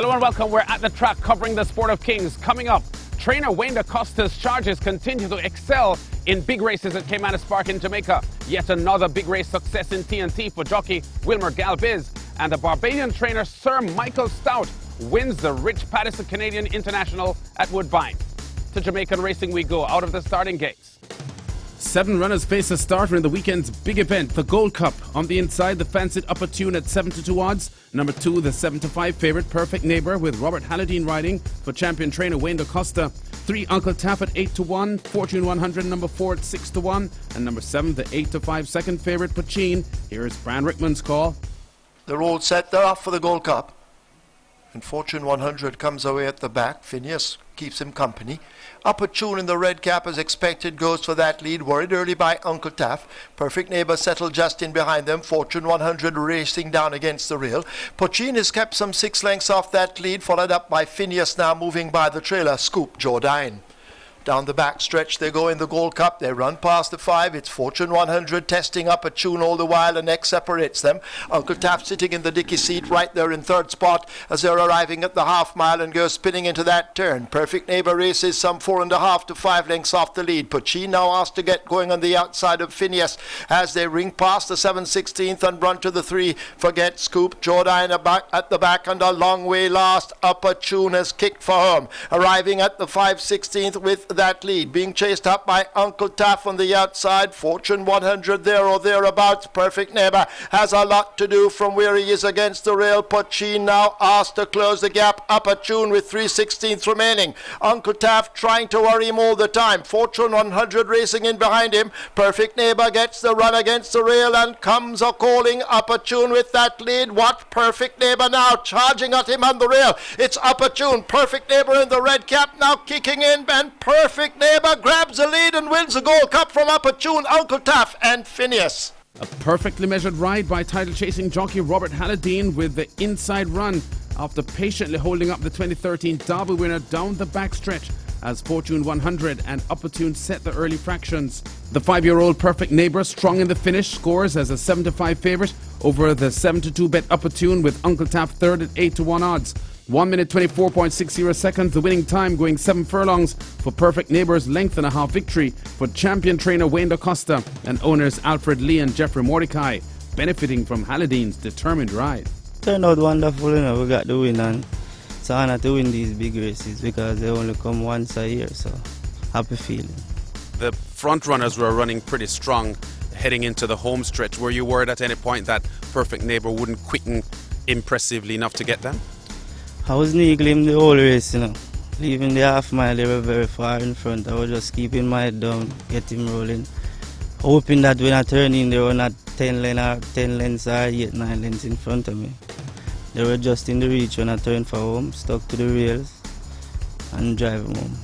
Hello and welcome. We're at the track covering the Sport of Kings. Coming up, trainer Wayne DaCosta's charges continue to excel in big races at Caymanas Park in Jamaica. Yet another big race success in TNT for jockey Wilmer Galviz. And the Barbadian trainer Sir Michael Stoute wins the rich Pattison International at Woodbine. To Jamaican racing we go, out of the starting gates. 7 runners face a starter in the weekend's big event, the Gold Cup. On the inside, the fancied Upper Tune at 7-2 odds. Number 2, the 7-5 favourite, Perfect Neighbour, with Robert Halladine riding for champion trainer Wayne DaCosta. 3, Uncle Taff at 8-1, Fortune 100, number 4 at 6-1, and number 7, the 8-5 second favourite, Pattison. Here is Brian Rickman's call. They're all set, they're off for the Gold Cup. And Fortune 100 comes away at the back. Phineas keeps him company. Upper Tune in the red cap as expected goes for that lead. Worried early by Uncle Taff. Perfect Neighbour settled just in behind them. Fortune 100 racing down against the rail. Pattison has kept some 6 lengths off that lead, followed up by Phineas now moving by the trailer. Scoop Jordan. Down the back stretch they go in the Gold Cup. They run past the 5. It's Fortune 100 testing Upper Tune all the while. The next separates them. Uncle Taff sitting in the dicky seat right there in 3rd spot as they're arriving at the half mile and goes spinning into that turn. Perfect Neighbour races some 4.5 to 5 lengths off the lead. Pattison now asked to get going on the outside of Phineas as they ring past the 7/16th and run to the 3. Forget Scoop Jordan at the back and a long way last. Upper Tune has kicked for home. Arriving at the 5/16th with that lead, being chased up by Uncle Taff on the outside. Fortune 100 there or thereabouts. Perfect Neighbour has a lot to do from where he is against the rail. Pattison now asked to close the gap. Upper Tune with 3/16 remaining. Uncle Taff trying to worry him all the time. Fortune 100 racing in behind him. Perfect Neighbour gets the run against the rail and comes a calling. Upper Tune with that lead. What Perfect Neighbour now charging at him on the rail. It's Upper Tune. Perfect Neighbour in the red cap now kicking in, and Perfect Neighbour grabs the lead and wins the Gold Cup from Upper Tune, Uncle Taff and Phineas. A perfectly measured ride by title-chasing jockey Robert Halladine with the inside run after patiently holding up the 2013 Derby winner down the backstretch as Fortune 100 and Upper Tune set the early fractions. The 5-year-old Perfect Neighbour strong in the finish, scores as a 7-5 favourite over the 7-2 bet Upper Tune with Uncle Taff third at 8-1 odds. 1 minute 24.60 seconds, the winning time going 7 furlongs for Perfect Neighbour's length and a half victory for champion trainer Wayne DaCosta and owners Alfred Lee and Jeffrey Mordecai, benefiting from Halladine's determined ride. Turned out wonderful, you know, we got the win, and it's an honour to win these big races because they only come once a year, so happy feeling. The front runners were running pretty strong heading into the home stretch. Were you worried at any point that Perfect Neighbour wouldn't quicken impressively enough to get them? I was niggling the whole race, you know. Leaving the half mile, they were very far in front. I was just keeping my head down, getting rolling. Hoping that when I turn in, they were not 10 lengths or 8, 9 lengths in front of me. They were just in the reach when I turned for home, stuck to the rails and driving home.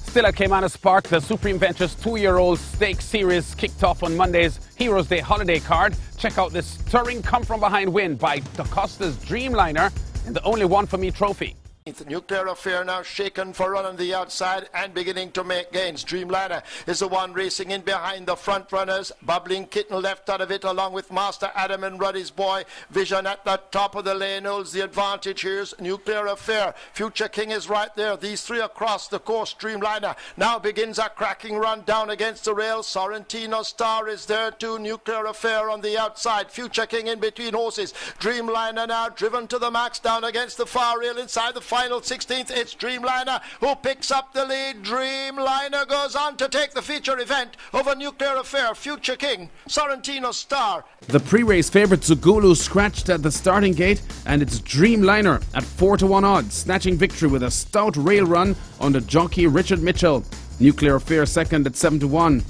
Still at Caymanas Park, the Supreme Ventures 2-year-old Stakes Series kicked off on Monday's Heroes Day holiday card. Check out this stirring come-from-behind win by DaCosta's Dreamliner in the Only One For Me trophy. The Nuclear Affair now shaken for run on the outside and beginning to make gains. Dreamliner is the one racing in behind the front runners. Bubbling Kitten left out of it along with Master Adam and Ruddy's Boy. Vision at the top of the lane holds the advantage. Here's Nuclear Affair. Future King is right there. These 3 across the course. Dreamliner now begins a cracking run down against the rail. Sorrentino Star is there too. Nuclear Affair on the outside. Future King in between horses. Dreamliner now driven to the max down against the far rail inside the final 16th. It's Dreamliner who picks up the lead. Dreamliner goes on to take the feature event over Nuclear Affair, Future King, Sorrentino Star. The pre-race favourite Zugulu scratched at the starting gate, and it's Dreamliner at 4-1 odds, snatching victory with a stout rail run under jockey Richard Mitchell. Nuclear Affair second at 7-1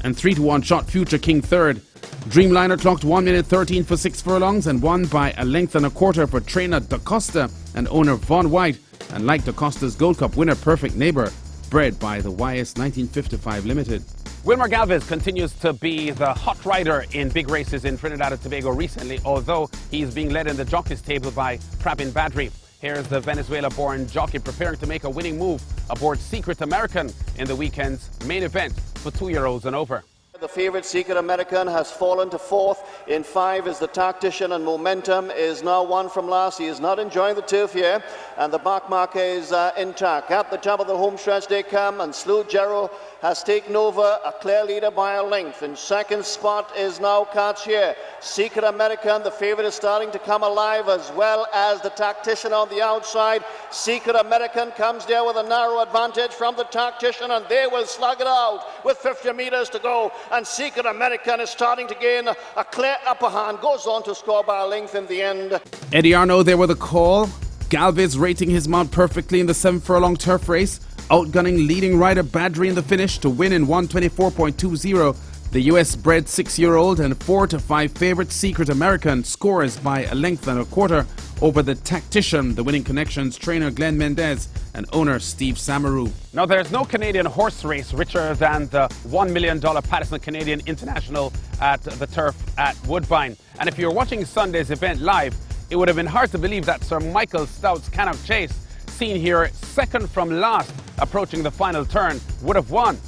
and 3-1 shot Future King third. Dreamliner clocked 1 minute 13 for 6 furlongs and won by a length and a quarter for trainer DaCosta and owner Von White, and like DaCosta's Gold Cup winner Perfect Neighbour, bred by the YS 1955 Limited. Wilmer Galviz continues to be the hot rider in big races in Trinidad and Tobago recently, although he's being led in the jockeys table by Pravin Badri. Here's the Venezuela-born jockey preparing to make a winning move aboard Secret American in the weekend's main event for 2-year-olds and over. The favourite Secret American has fallen to fourth. In 5 is the Tactician, and momentum is now one from last. He is not enjoying the turf here, and the back marker is intact. At the top of the home stretch they come, and Slew Gerald has taken over, a clear leader by a length. In second spot is now Cartier. Secret American, the favourite, is starting to come alive, as well as the Tactician on the outside. Secret American comes there with a narrow advantage from the Tactician, and they will slug it out with 50 metres to go. And Secret American is starting to gain a clear upper hand, goes on to score by a length in the end. Eddie Arno there with a call. Galviz rating his mount perfectly in the 7 furlong turf race, outgunning leading rider Badri in the finish to win in 1:24.20. The US-bred 6-year-old and 4-5 favourite Secret American scores by a length and a quarter over the Tactician, the winning connections trainer Glenn Mendez and owner Steve Samaru. Now, there's no Canadian horse race richer than the $1 million Pattison Canadian International at the turf at Woodbine. And if you're watching Sunday's event live, it would have been hard to believe that Sir Michael Stoute's Cannock Chase, seen here second from last approaching the final turn, would have won.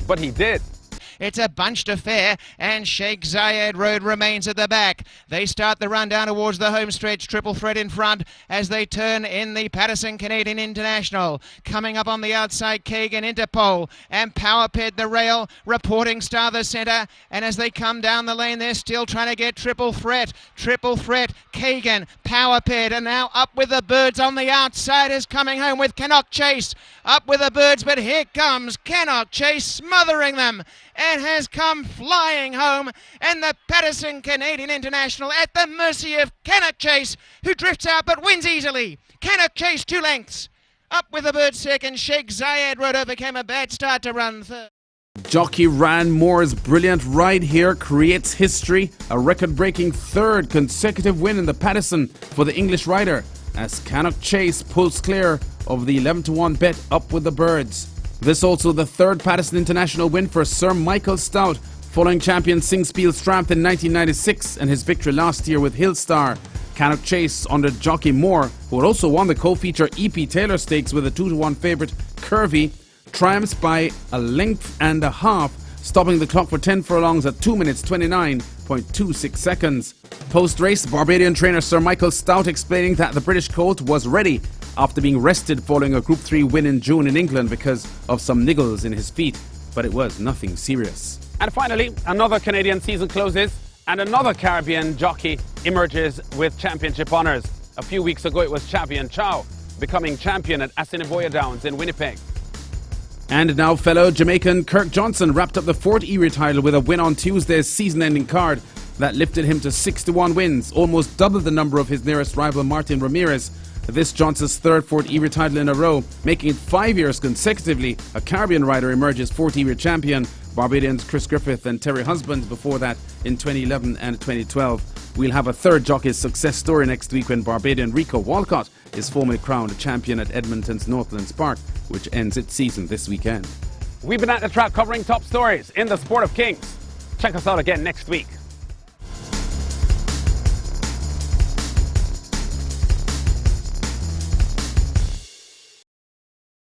But he did. It's a bunched affair, and Sheikh Zayed Road remains at the back. They start the run down towards the home stretch, triple threat in front as they turn in the Pattison Canadian International. Coming up on the outside, Kagan into pole, and Powerped the rail, Reporting Star the centre, and as they come down the lane, they're still trying to get triple threat, Kagan, Powerped, and now Up With The Birds on the outside is coming home with Cannock Chase. Up With The Birds, but here comes Cannock Chase smothering them, and has come flying home, and the Pattison Canadian International at the mercy of Cannock Chase, who drifts out but wins easily. Cannock Chase 2 lengths. Up With The Bird second. Sheikh Zayed Road overcame a bad start to run third. Jockey Ran Moore's brilliant ride here creates history, a record-breaking 3rd consecutive win in the Pattison for the English rider, as Cannock Chase pulls clear of the 11-1 bet Up With The Birds. This also the 3rd Pattison International win for Sir Michael Stoute, following champion Singspiel Stramp in 1996 and his victory last year with Hillstar. Cannock Chase under Jockey Moore, who had also won the co-feature EP Taylor Stakes with a 2-1 favourite Curvy, triumphs by a length and a half, stopping the clock for 10 furlongs at 2 minutes 29.26 seconds. Post-race, Barbadian trainer Sir Michael Stoute explaining that the British colt was ready after being rested following a Group 3 win in June in England because of some niggles in his feet, but it was nothing serious. And finally, another Canadian season closes and another Caribbean jockey emerges with championship honours. A few weeks ago it was Champion Chow, becoming champion at Assiniboia Downs in Winnipeg. And now fellow Jamaican Kirk Johnson wrapped up the 4th E-Ray title with a win on Tuesday's season-ending card that lifted him to 61 wins, almost double the number of his nearest rival Martin Ramirez. This Johnson's 3rd 4th E-Ray title in a row, making it 5 years consecutively a Caribbean rider emerges 4th E-Ray champion. Barbadians Chris Griffith and Terry Husband before that in 2011 and 2012. We'll have a 3rd jockey's success story next week when Barbadian Rico Walcott is formally crowned champion at Edmonton's Northlands Park, which ends its season this weekend. We've been at the track covering top stories in the sport of kings. Check us out again next week.